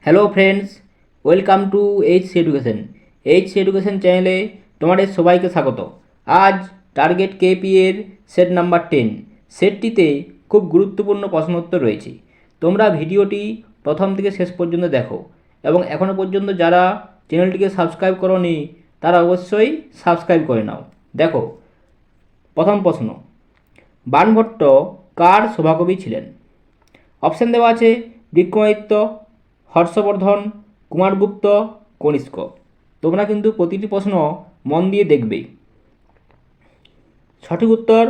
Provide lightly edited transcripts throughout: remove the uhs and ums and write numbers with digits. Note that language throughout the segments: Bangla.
Hello friends, welcome to HC education. HC education চ্যানেলে তোমাদের সবাইকে স্বাগত। আজ টার্গেট কেপি এর সেট নাম্বার 10 সেটটিতে খুব গুরুত্বপূর্ণ প্রশ্নোত্তর রয়েছে। তোমরা ভিডিওটি প্রথম থেকে শেষ পর্যন্ত দেখো এবং এখনও পর্যন্ত যারা চ্যানেলটিকে সাবস্ক্রাইব করোনি তারা অবশ্যই সাবস্ক্রাইব করে নাও। দেখো, প্রথম প্রশ্ন, বাণভট্ট কার সভাকবি ছিলেন? অপশান দেওয়া আছে বিক্রমাদিত্য, হর্ষবর্ধন, কুমারগুপ্ত, কনিষ্ক। তোমরা কিন্তু প্রতিটি প্রশ্ন মন দিয়ে দেখবে। সঠিক উত্তর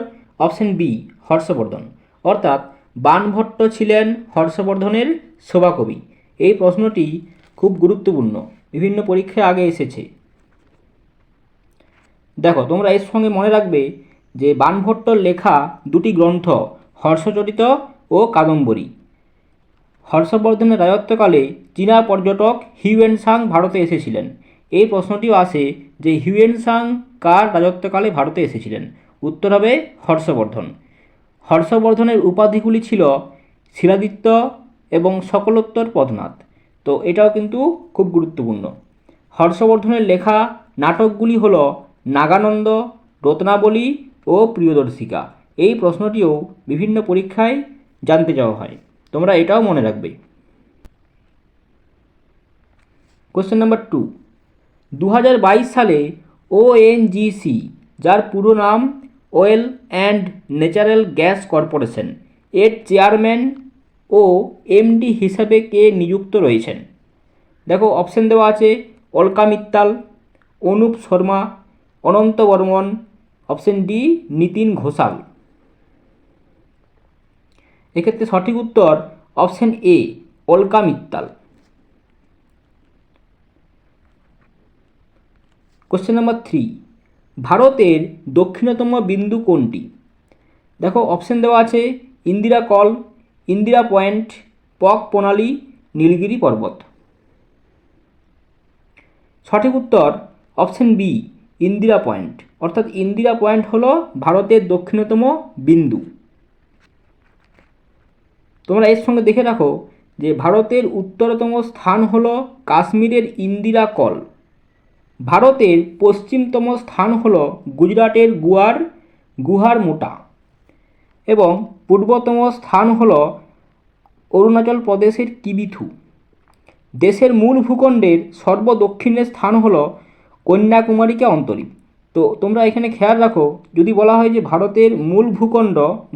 অপশান বি, হর্ষবর্ধন। অর্থাৎ বাণভট্ট ছিলেন হর্ষবর্ধনের সভাকবি। এই প্রশ্নটি খুব গুরুত্বপূর্ণ, বিভিন্ন পরীক্ষায় আগে এসেছে। দেখো, তোমরা এর সঙ্গে মনে রাখবে যে বাণভট্টর লেখা দুটি গ্রন্থ হর্ষচরিত ও কাদম্বরী। হর্ষবর্ধনের রাজত্বকালে চীনা পর্যটক হিউয়েনসাং ভারতে এসেছিলেন। এই প্রশ্নটিও আসে যে হিউয়েনসাং কার রাজত্বকালে ভারতে এসেছিলেন? উত্তর হবে হর্ষবর্ধন। হর্ষবর্ধনের উপাধিগুলি ছিল শিলাদিত্য এবং সকলোত্তর পদ্মনাথ। তো এটাও কিন্তু খুব গুরুত্বপূর্ণ। হর্ষবর্ধনের লেখা নাটকগুলি হল নাগানন্দ, রত্নাবলী ও প্রিয়দর্শিকা। এই প্রশ্নটিও বিভিন্ন পরীক্ষায় জানতে যাওয়া হয়, তোমরা এটাও মনে রাখবে। কোশ্চেন নাম্বার 2, 2022 সালে ওএনজিসি, যার পুরো নাম oil and natural gas corporation, এর চেয়ারম্যান ও এমডি হিসাবে কে নিযুক্ত রয়েছেন? দেখো, অপশান দেওয়া আছে অলকা মিত্তাল, অনুপ শর্মা, অনন্ত বর্মন, অপশান ডি নিতিন ঘোষাল। এক্ষেত্রে সঠিক উত্তর option A, Alka Mittal. Question number 3, ভারতের দক্ষিণতম বিন্দু কোনটি? দেখো, অপশান দেওয়া আছে ইন্দিরা কল, ইন্দিরা পয়েন্ট, পক প্রণালী, নীলগিরি পর্বত। সঠিক উত্তর অপশান বি, ইন্দিরা পয়েন্ট। অর্থাৎ ইন্দিরা পয়েন্ট হলো ভারতের দক্ষিণতম বিন্দু। তোমরা এর সঙ্গে দেখে রাখো যে ভারতের উত্তরতম স্থান হলো কাশ্মীরের ইন্দিরা কল। ভারতের পশ্চিমতম স্থান হলো গুজরাটের গুহার মোটা এবং পূর্বতম স্থান হলো অরুণাচল প্রদেশের কিবিথু। দেশের মূল ভূখণ্ডের সর্বদক্ষিণের স্থান হলো কন্যাকুমারিকা অন্তরীপ। তো তোমরা এখানে খেয়াল রাখো, যদি বলা হয় যে ভারতের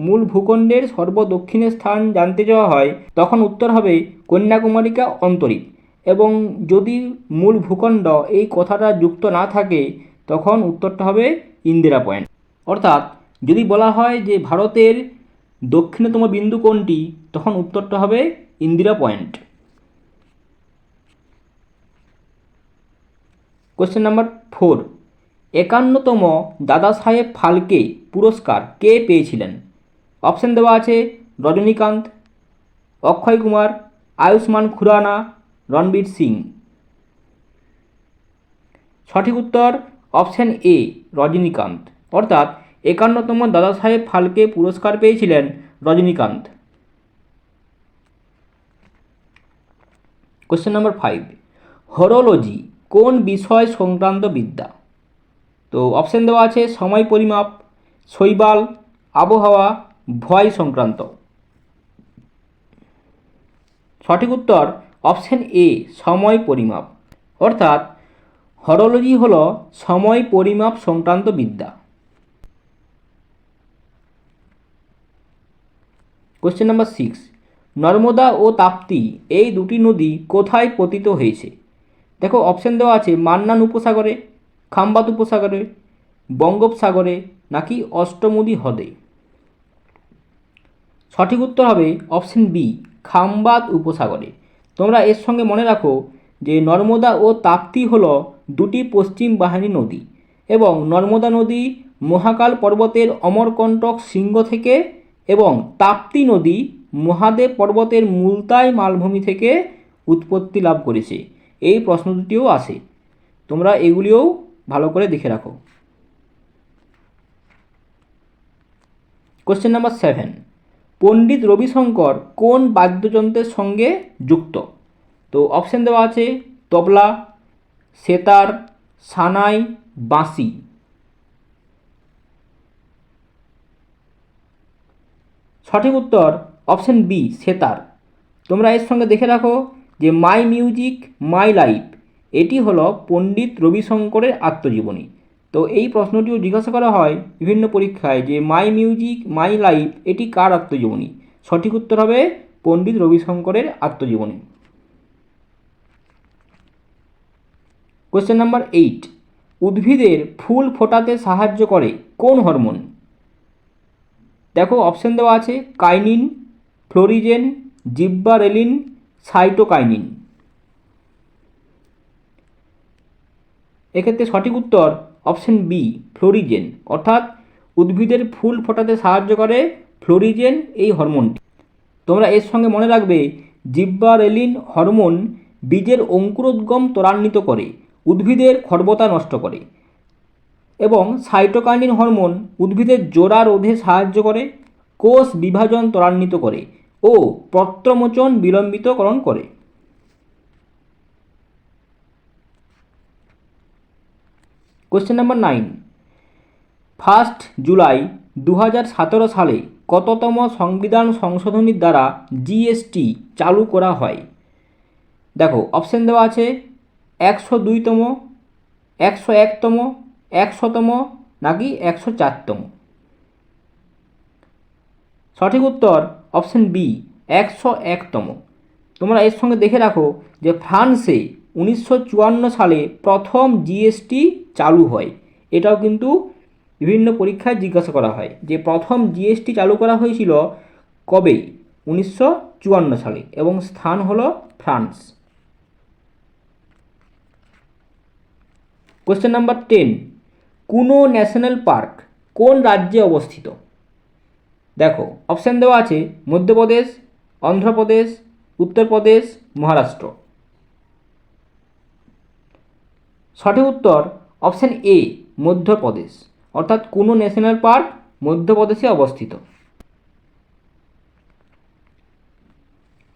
মূল ভূখণ্ডের সর্বদক্ষিণের স্থান জানতে চাওয়া হয়, তখন উত্তর হবে কন্যাকুমারিকা অন্তরীপ। এবং যদি মূল ভূখণ্ড এই কথাটা যুক্ত না থাকে, তখন উত্তরটা হবে ইন্দিরা পয়েন্ট। অর্থাৎ যদি বলা হয় যে ভারতের দক্ষিণতম বিন্দু কোনটি, তখন উত্তরটা হবে ইন্দিরা পয়েন্ট। কোশ্চেন নাম্বার 4, 51তম দাদা সাহেব ফালকে পুরস্কার কে পেয়েছিলেন? অপশান দেওয়া আছে রজনীকান্ত, অক্ষয় কুমার, আয়ুষ্মান খুরানা, রণবীর সিং। সঠিক উত্তর অপশান এ, রজনীকান্ত। অর্থাৎ 51তম দাদা সাহেব ফালকে পুরস্কার পেয়েছিলেন রজনীকান্ত। কোশ্চেন নাম্বার 5, হরোলজি কোন বিষয় সংক্রান্ত বিদ্যা? তো অপশান দেওয়া আছে সময় পরিমাপ, শৈবাল, আবহাওয়া, ভয় সংক্রান্ত। সঠিক উত্তর অপশান এ, সময় পরিমাপ। অর্থাৎ হরোলজি হল সময় পরিমাপ সংক্রান্ত বিদ্যা। কোশ্চেন নাম্বার 6, নর্মদা ও তাপ্তি এই দুটি নদী কোথায় পতিত হয়েছে? দেখো, অপশান দেওয়া আছে মান্নান উপসাগরে, খাম্বাত উপসাগরে, বঙ্গোপসাগরে, নাকি অষ্টমুদি হ্রদে। সঠিক উত্তর হবে অপশান বি, খাম্বাত উপসাগরে। তোমরা এর সঙ্গে মনে রাখো যে নর্মদা ও তাপ্তি হল দুটি পশ্চিম বাহিনী নদী এবং নর্মদা নদী মহাকাল পর্বতের অমরকণ্টক শৃঙ্গ থেকে এবং তাপ্তি নদী মহাদেব পর্বতের মুলতাই মালভূমি থেকে উৎপত্তি লাভ করেছে। এই প্রশ্ন দুটিও আসে, তোমরা এগুলিও ভালো করে দেখে রাখো। কোশ্চেন নাম্বার 7, পণ্ডিত রবিশঙ্কর কোন বাদ্যযন্ত্রের সঙ্গে যুক্ত? তো অপশান দেওয়া আছে তবলা, সেতার, সানাই, বাঁশি। সঠিক উত্তর অপশান বি সেতার। তোমরা এর সঙ্গে দেখে রাখো যে মাই মিউজিক মাই লাইফ এটি হলো পণ্ডিত রবিশঙ্করের আত্মজীবনী। তো এই প্রশ্নটিও জিজ্ঞাসা করা হয় বিভিন্ন পরীক্ষায় যে মাই মিউজিক মাই লাইফ এটি কার আত্মজীবনী? সঠিক উত্তর হবে পণ্ডিত রবিশঙ্করের আত্মজীবনী। কোশ্চেন নাম্বার 8, উদ্ভিদের ফুল ফোটাতে সাহায্য করে কোন হরমোন? দেখো অপশান দেওয়া আছে কাইনিন, ফ্লোরিজেন, জিব্বারেলিন, সাইটোকাইনিন। এক্ষেত্রে সঠিক উত্তর অপশান বি ফ্লোরিজেন, অর্থাৎ উদ্ভিদের ফুল ফোটাতে সাহায্য করে ফ্লোরিজেন এই হরমোনটি। তোমরা এর সঙ্গে মনে রাখবে জিব্বারেলিন হরমোন বীজের অঙ্কুরোদ্গম ত্বরান্বিত করে, উদ্ভিদের খর্বতা নষ্ট করে, এবং সাইটোকাইনিন হরমোন উদ্ভিদের জোড়া রোধে সাহায্য করে, কোষ বিভাজন ত্বরান্বিত করে ও পত্রমোচন বিলম্বিতকরণ করে। কোশ্চেন নাম্বার 9, 1 জুলাই 2017 সালে কততম সংবিধান সংশোধনীর দ্বারা জিএসটি চালু করা হয়? দেখো অপশান দেওয়া আছে 102তম, 101তম, 100তম নাকি 104তম। সঠিক উত্তর অপশান বি 101তম। তোমরা এর সঙ্গে দেখে রাখো যে ফ্রান্সে 1954 সালে প্রথম জিএসটি চালু হয়। এটাও কিন্তু বিভিন্ন পরীক্ষায় জিজ্ঞাসা করা হয় যে প্রথম জিএসটি চালু করা হয়েছিল কবে? 1954 সালে, এবং স্থান হলো ফ্রান্স। কোশ্চেন নাম্বার 10, কুনো ন্যাশনাল পার্ক কোন রাজ্যে অবস্থিত? দেখো অপশান দেওয়া আছে মধ্যপ্রদেশ, অন্ধ্রপ্রদেশ, উত্তরপ্রদেশ, মহারাষ্ট্র। সঠিক উত্তর অপশান এ মধ্যপ্রদেশ, অর্থাৎ কুনো ন্যাশনাল পার্ক মধ্যপ্রদেশে অবস্থিত।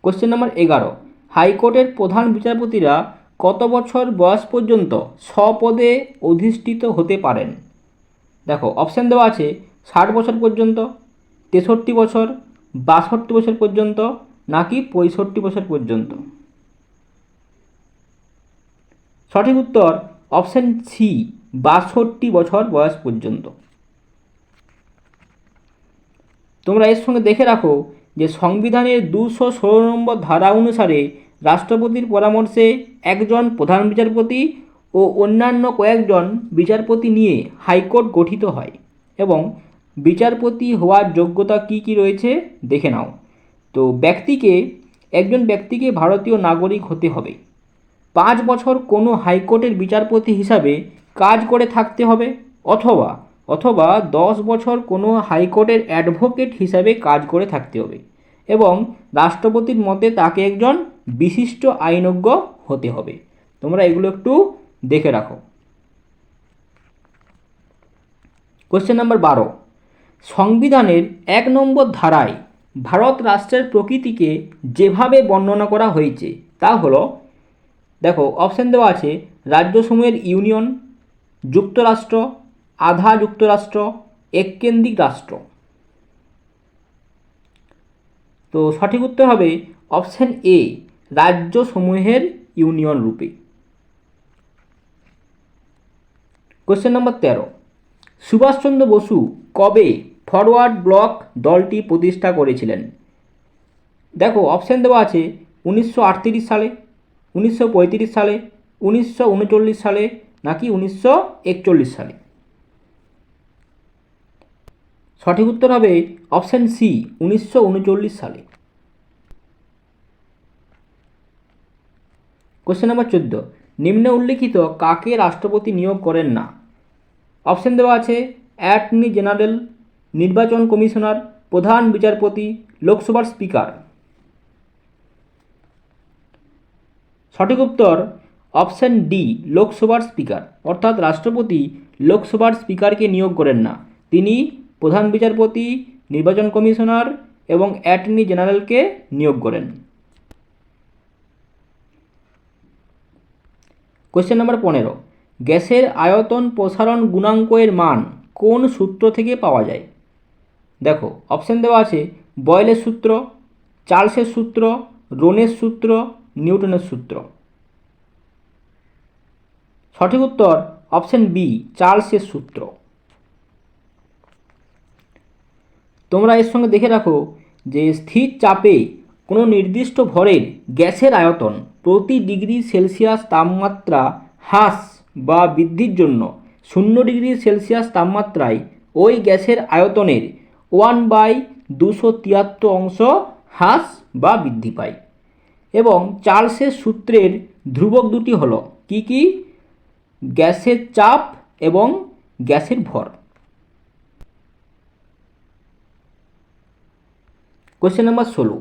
কোশ্চেন নাম্বার 11, হাইকোর্টের প্রধান বিচারপতিরা কত বছর বয়স পর্যন্ত স্বপদে অধিষ্ঠিত হতে পারেন? দেখো অপশান দেওয়া আছে 60 বছর পর্যন্ত, 63 বছর, 62 বছর পর্যন্ত নাকি 65 বছর পর্যন্ত। সঠিক উত্তর অপশান সি 62 বছর বয়স পর্যন্ত। তোমরা এর সঙ্গে দেখে রাখো যে সংবিধানের 216 নম্বর ধারা অনুসারে রাষ্ট্রপতির পরামর্শে একজন প্রধান বিচারপতি ও অন্যান্য কয়েকজন বিচারপতি নিয়ে হাইকোর্ট গঠিত হয়, এবং বিচারপতি হওয়ার যোগ্যতা কি কি রয়েছে দেখে নাও। তো একজন ব্যক্তিকে ভারতীয় নাগরিক হতে হবে, 5 বছর কোনো হাইকোর্টের বিচারপতি হিসাবে কাজ করে থাকতে হবে, অথবা 10 বছর কোনো হাইকোর্টের অ্যাডভোকেট হিসাবে কাজ করে থাকতে হবে, এবং রাষ্ট্রপতির মতে তাকে একজন বিশিষ্ট আইনজ্ঞ হতে হবে। তোমরা এগুলো একটু দেখে রাখো। কোশ্চেন নাম্বার 12, সংবিধানের 1 নম্বর ধারায় ভারত রাষ্ট্রের প্রকৃতিকে যেভাবে বর্ণনা করা হয়েছে তা হলো, দেখো অপশান দেওয়া আছে রাজ্যসমূহের ইউনিয়ন, যুক্তরাষ্ট্র, আধা যুক্তরাষ্ট্র, এককেন্দ্রিক রাষ্ট্র। তো সঠিক উত্তর হবে অপশান এ রাজ্যসমূহের ইউনিয়ন রূপে। কোশ্চেন নম্বর 13, সুভাষচন্দ্র বসু কবে ফরওয়ার্ড ব্লক দলটি প্রতিষ্ঠা করেছিলেন? দেখো অপশান দেওয়া আছে 1938 সালে, 1935 সালে, 1939 সালে নাকি 1941 সালে। সঠিক উত্তর হবে অপশান সি 1939 সালে। কোশ্চেন নাম্বার 14, নিম্নে উল্লিখিত কাকে রাষ্ট্রপতি নিয়োগ করেন না? অপশান দেওয়া আছে অ্যাটর্নি জেনারেল, নির্বাচন কমিশনার, প্রধান বিচারপতি, লোকসভার স্পিকার। সঠিক উত্তর অপশান ডি লোকসভার স্পিকার, অর্থাৎ রাষ্ট্রপতি লোকসভার স্পিকারকে নিয়োগ করেন না, তিনি প্রধান বিচারপতি, নির্বাচন কমিশনার এবং অ্যাটর্নি জেনারেলকে নিয়োগ করেন। কোশ্চেন নাম্বার 15, গ্যাসের আয়তন প্রসারণ গুণাঙ্ক এর মান কোন সূত্র থেকে পাওয়া যায়? দেখো অপশান দেওয়া আছে বয়েলের সূত্র, চার্লসের সূত্র, রোনের সূত্র, নিউটনের সূত্র। সঠিক উত্তর অপশান বি, চার্লসের সূত্র। তোমরা এর সঙ্গে দেখে রাখো যে স্থির চাপে কোনো নির্দিষ্ট ভরের গ্যাসের আয়তন প্রতি ডিগ্রি সেলসিয়াস তাপমাত্রা হ্রাস বা বৃদ্ধির জন্য 0 ডিগ্রি সেলসিয়াস তাপমাত্রায় ওই গ্যাসের আয়তনের 1/273 অংশ হ্রাস বা বৃদ্ধি পায়। এবং চার্লসের সূত্রের ধ্রুবক দুটি হলো কি কি? গ্যাসের চাপ এবং গ্যাসের ভর। কোশ্চেন নাম্বার 16,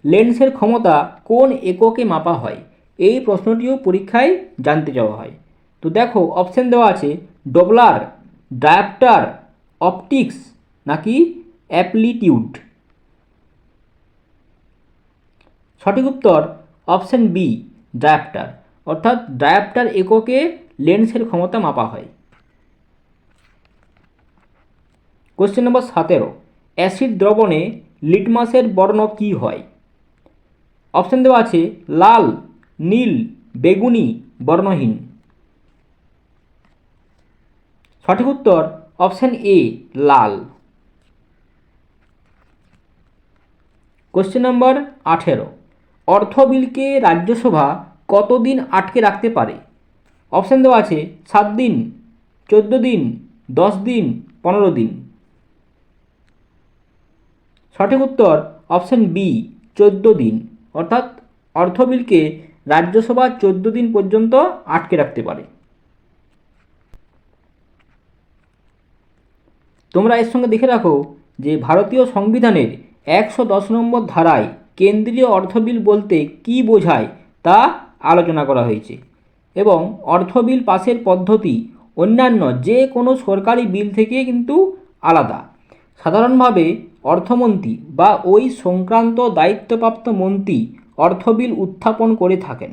লেন্সের ক্ষমতা কোন এককে মাপা হয়? এই প্রশ্নটিও পরীক্ষায় জানতে চাওয়া হয়। তো দেখো অপশান দেওয়া আছে ডপলার, ডায়াপ্টার, অপটিক্স নাকি অ্যামপ্লিটিউড। সঠিক উত্তর অপশান বি, ডায়াপ্টার। অর্থাৎ ডায়াপ্টার এককে লেন্সের ক্ষমতা মাপা হয়। কোশ্চেন নম্বর 17, অ্যাসিড দ্রবণে লিটমাসের বর্ণ কী হয়? অপশান দেওয়া আছে লাল, নীল, বেগুনি, বর্ণহীন। সঠিক উত্তর অপশান এ, লাল। কোশ্চেন নম্বর 18, অর্থ বিলকে রাজ্যসভা কতদিন আটকে রাখতে পারে? অপশান দেওয়া আছে 7 দিন, 14 দিন, 10 দিন, 15 দিন। সঠিক উত্তর অপশান বি, 14 দিন। অর্থাৎ অর্থ বিলকে রাজ্যসভা 14 দিন পর্যন্ত আটকে রাখতে পারে। তোমরা এর সঙ্গে দেখে রাখো যে ভারতীয় সংবিধানের 110 নম্বর ধারায় কেন্দ্রীয় অর্থ বিল বলতে কী বোঝায় তা আলোচনা করা হয়েছে। এবং অর্থ বিল পাসের পদ্ধতি অন্যান্য যে কোনো সরকারি বিল থেকে কিন্তু আলাদা। সাধারণভাবে অর্থমন্ত্রী বা ওই সংক্রান্ত দায়িত্বপ্রাপ্ত মন্ত্রী অর্থ বিল উত্থাপন করে থাকেন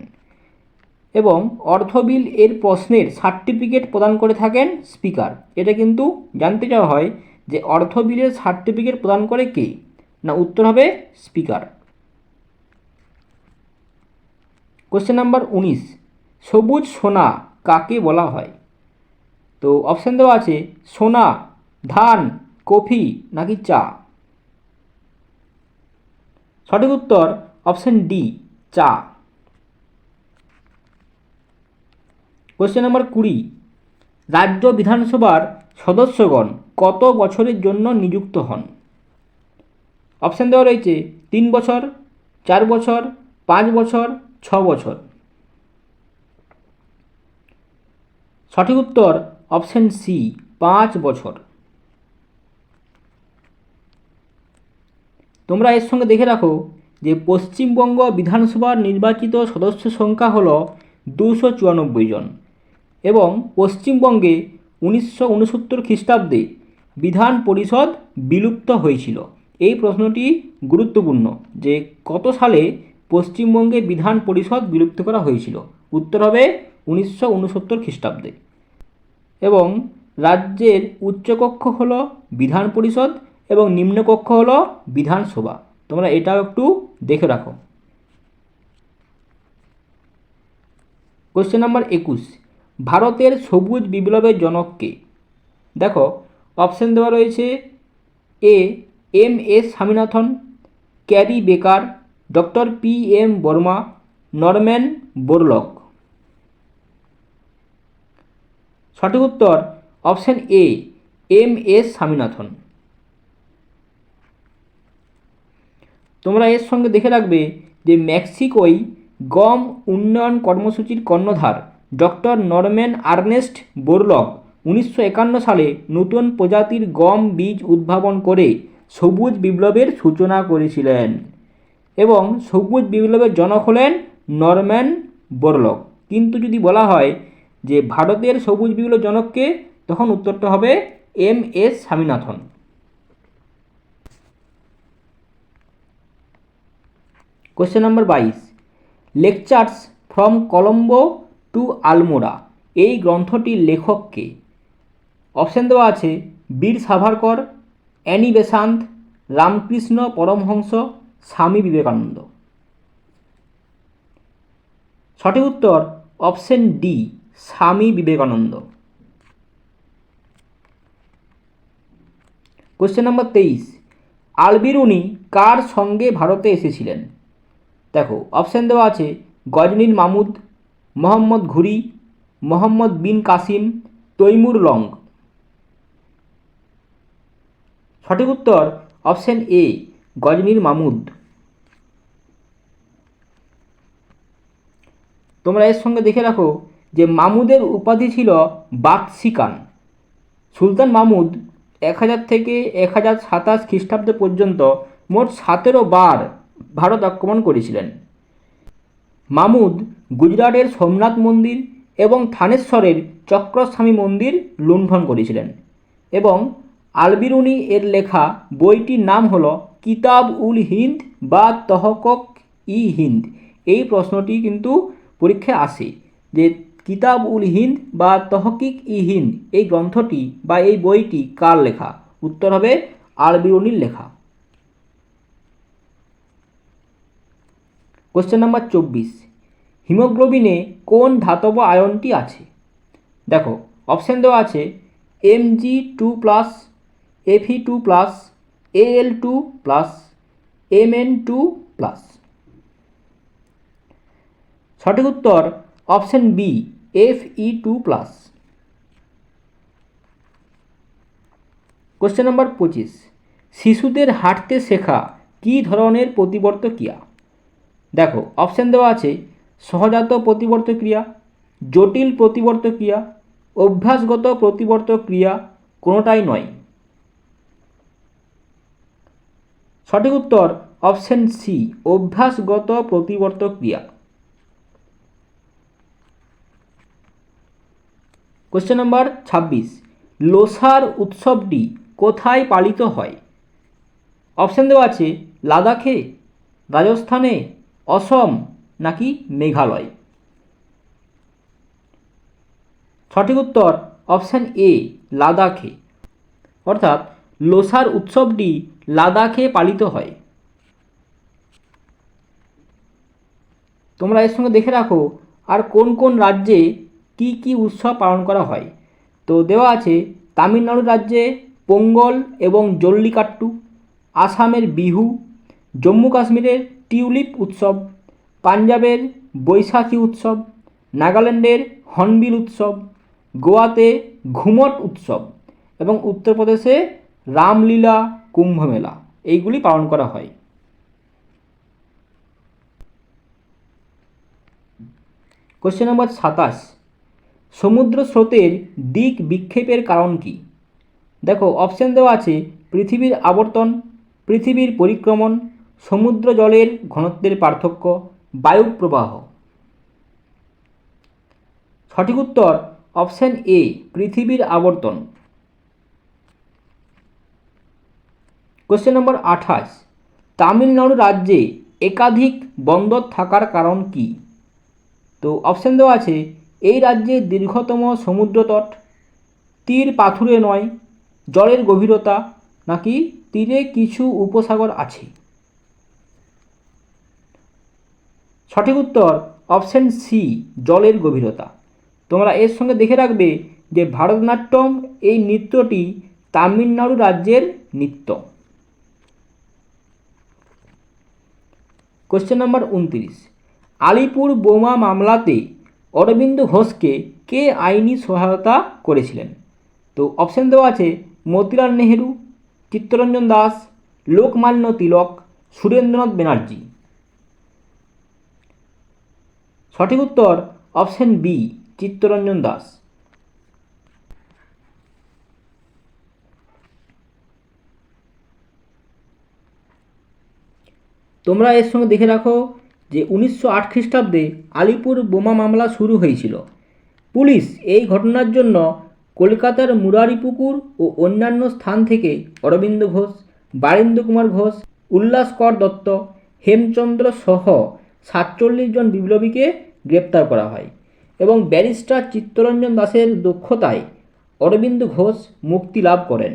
এবং অর্থ বিল এর প্রশ্নের সার্টিফিকেট প্রদান করে থাকেন স্পিকার। এটা কিন্তু জানতে চাওয়া হয় যে অর্থ বিলের সার্টিফিকেট প্রদান করে কে? না, উত্তর হবে স্পিকার। কোশ্চেন নাম্বার 19, সবুজ সোনা কাকে বলা হয়? তো অপশান দেওয়া আছে সোনা, ধান, কফি নাকি চা। সঠিক উত্তর অপশান ডি, চা। কোশ্চেন নাম্বার 20, রাজ্য বিধানসভার সদস্যগণ কত বছরের জন্য নিযুক্ত হন? অপশান দেওয়া রয়েছে 3 বছর, 4 বছর, 5 বছর, 6 বছর। সঠিক উত্তর অপশান সি, 5 বছর। তোমরা এর সঙ্গে দেখে রাখো যে পশ্চিমবঙ্গ বিধানসভার নির্বাচিত সদস্য সংখ্যা হল 294 জন এবং পশ্চিমবঙ্গে 1969 খ্রিস্টাব্দে বিধান পরিষদ বিলুপ্ত হয়েছিল। এই প্রশ্নটি গুরুত্বপূর্ণ যে কত সালে পশ্চিমবঙ্গে বিধান পরিষদ বিলুপ্ত করা হয়েছিল? উত্তর হবে 1969 খ্রিস্টাব্দে। এবং রাজ্যের উচ্চকক্ষ হল বিধান পরিষদ এবং নিম্নকক্ষ হল বিধানসভা। তোমরা এটাও একটু দেখে রাখো। কোশ্চেন নাম্বার 21, ভারতের সবুজ বিপ্লবের জনক কে? দেখো অপশান দেওয়া রয়েছে A M S Swaminathan, Cary Baker, doctor P M Varma, Norman Borlaug. সঠিক উত্তর option A, M S Swaminathan. তোমরা এর সঙ্গে দেখে রাখবে যে মেক্সিকোয় গম উন্নয়ন কর্মসূচির কর্ণধার ডক্টর নরম্যান আর্নেস্ট বোরলগ 1951 সালে নতুন প্রজাতির গম বীজ উদ্ভাবন করে সবুজ বিপ্লবের সূচনা করেছিলেন এবং সবুজ বিপ্লবের জনক হলেন নরম্যান বোরলগ। কিন্তু যদি বলা হয় যে ভারতের সবুজ বিপ্লব জনককে, তখন উত্তরটা হবে M S Swaminathan. Question number 22, lectures from Colombo to Almora এই গ্রন্থটির লেখক কে? অপশান দেওয়া আছে বীর সাভারকর, অ্যানি বেসান্ত, রামকৃষ্ণ পরমহংস, স্বামী বিবেকানন্দ। সঠিক উত্তর option D, Swami Vivekananda. Question number 23, Alberuni কার সঙ্গে ভারতে এসেছিলেন? দেখো অপশান দেওয়া আছে গজনীর মামুদ, মোহাম্মদ ঘুরি, মোহাম্মদ বিন কাসিম, তৈমুর লং। সঠিক উত্তর অপশান এ, গজনীর মামুদ। তোমরা এর সঙ্গে দেখে রাখো যে মামুদের উপাধি ছিল বাদশিকান। সুলতান মামুদ 1000 থেকে 1027 খ্রিস্টাব্দ পর্যন্ত মোট 17 বার ভারত আক্রমণ করেছিলেন। মামুদ গুজরাটের সোমনাথ মন্দির এবং থানেশ্বরের চক্রস্বামী মন্দির লুণ্ঠন করেছিলেন এবং আলবিরুনি এর লেখা বইটির নাম হল কিতাব উল হিন্দ বা তহকক ই হিন্দ। এই প্রশ্নটি কিন্তু পরীক্ষায় আসে যে কিতাব উল হিন্দ বা তহকিক ই হিন্দ এই গ্রন্থটি বা এই বইটি কার লেখা? উত্তর হবে আলবিরুনির লেখা। কোশ্চেন নাম্বার 24, হিমোগ্লোবিনে কোন ধাতব আয়নটি আছে? দেখো অপশান দেওয়া আছে Mg2+, Fe2+, Al2+, Mn2+। সঠিক উত্তর option B, Fe2+। Question number 25, শিশুদের হাঁটতে শেখা কী ধরনের প্রতিবর্ত ক্রিয়া? দেখো অপশান দেওয়া আছে সহজাত প্রতিবর্ত ক্রিয়া, জটিল প্রতিবর্ত ক্রিয়া, অভ্যাসগত প্রতিবর্ত ক্রিয়া, কোনোটাই নয়। সঠিক উত্তর অপশান সি, অভ্যাসগত প্রতিবর্ত ক্রিয়া। কোশ্চেন নম্বর 26, লোসার উৎসবটি কোথায় পালিত হয়? অপশান দেওয়া আছে লাদাখে, রাজস্থানে, অসম নাকি মেঘালয়। সঠিক উত্তর অপশান এ, লাদাখে। অর্থাৎ লোসার উৎসবটি লাদাখে পালিত হয়। তোমরা এর সঙ্গে দেখে রাখো আর কোন কোন রাজ্যে কি কি উৎসব পালন করা হয়। তো দেওয়া আছে তামিলনাড়ু রাজ্যে পোঙ্গল এবং জল্লিকাট্টু, আসামের বিহু, জম্মু কাশ্মীরের টিউলিপ উৎসব, পাঞ্জাবের বৈশাখী উৎসব, নাগাল্যান্ডের হর্নবিল উৎসব, গোয়াতে ঘুমট উৎসব এবং উত্তরপ্রদেশে রামলীলা কুম্ভমেলা এইগুলি পালন করা হয়। কোশ্চেন নম্বর 27, সমুদ্র স্রোতের দিক বিক্ষেপের কারণ কি? দেখো অপশান দেওয়া আছে পৃথিবীর আবর্তন, পৃথিবীর পরিক্রমণ, সমুদ্র জলের ঘনত্বের পার্থক্য, বায়ু প্রবাহ। সঠিক উত্তর অপশান এ, পৃথিবীর আবর্তন। কোশ্চেন নম্বর 28, তামিলনাড়ু রাজ্যে একাধিক বন্দর থাকার কারণ কি? তো অপশান দেওয়া আছে এই রাজ্যের দীর্ঘতম সমুদ্রতট, তীর পাথুরে নয়, জলের গভীরতা নাকি তীরে কিছু উপসাগর আছে। সঠিক উত্তর অপশান সি, জলের গভীরতা। তোমরা এর সঙ্গে দেখে রাখবে যে ভারতনাট্যম এই নৃত্যটি তামিলনাড়ু রাজ্যের নৃত্য। কোশ্চেন নম্বর 29, আলিপুর বোমা মামলাতে অরবিন্দ ঘোষকে কে আইনি সহায়তা করেছিলেন? তো অপশান দেওয়া আছে মতিলাল নেহেরু, চিত্তরঞ্জন দাস, লোকমান্য তিলক, সুরেন্দ্রনাথ ব্যানার্জি। সঠিক উত্তর অপশান বি, চিত্তরঞ্জন দাস। তোমরা এর সঙ্গে দেখে রাখো যে 1908 খ্রিস্টাব্দে আলিপুর বোমা মামলা শুরু হয়েছিল। পুলিশ এই ঘটনার জন্য কলকাতার মুরারিপুকুর ও অন্যান্য স্থান থেকে অরবিন্দ ঘোষ, বারীন্দ্র কুমার ঘোষ, উল্লাসকর দত্ত, হেমচন্দ্র সহ 47 জন বিপ্লবীকে গ্রেপ্তার করা হয় এবং ব্যারিস্টার চিত্তরঞ্জন দাসের দক্ষতায় অরবিন্দ ঘোষ মুক্তি লাভ করেন?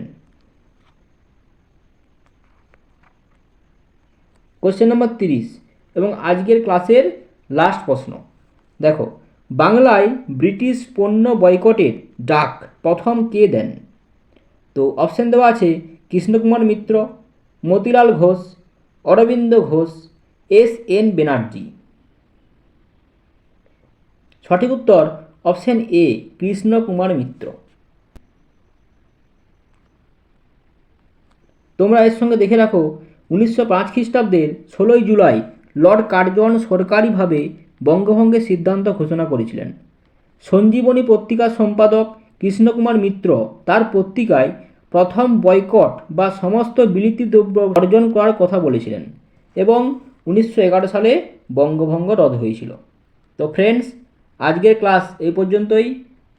কোশ্চেন নম্বর 30 এবং আজকের ক্লাসের লাস্ট প্রশ্ন। দেখো, বাংলায় ব্রিটিশ পণ্য বয়কটের ডাক প্রথম কে দেন? তো অপশান দেওয়া আছে কৃষ্ণকুমার মিত্র, মতিলাল ঘোষ, অরবিন্দ ঘোষ, এস.এন. ব্যানার্জি। সঠিক উত্তর অপশান এ, কৃষ্ণকুমার মিত্র। তোমরা এর সঙ্গে দেখে রাখো 1905 খ্রিস্টাব্দের 16ই জুলাই লর্ড কার্জন সরকারিভাবে বঙ্গভঙ্গের সিদ্ধান্ত ঘোষণা করেছিলেন। সঞ্জীবনী পত্রিকার সম্পাদক কৃষ্ণকুমার মিত্র তার পত্রিকায় প্রথম বয়কট বা সমস্ত বিলিতি দ্রব্য বর্জন করার কথা বলেছিলেন এবং 1911 সালে বঙ্গভঙ্গ রদ হয়েছিল। তো ফ্রেন্ডস, আজকের ক্লাস এই পর্যন্তই।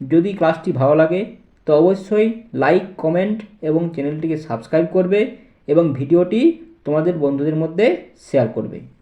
যদি ক্লাসটি ভালো লাগে তো অবশ্যই লাইক, কমেন্ট এবং চ্যানেলটিকে সাবস্ক্রাইব করবে এবং ভিডিওটি তোমাদের বন্ধুদের মধ্যে শেয়ার করবে।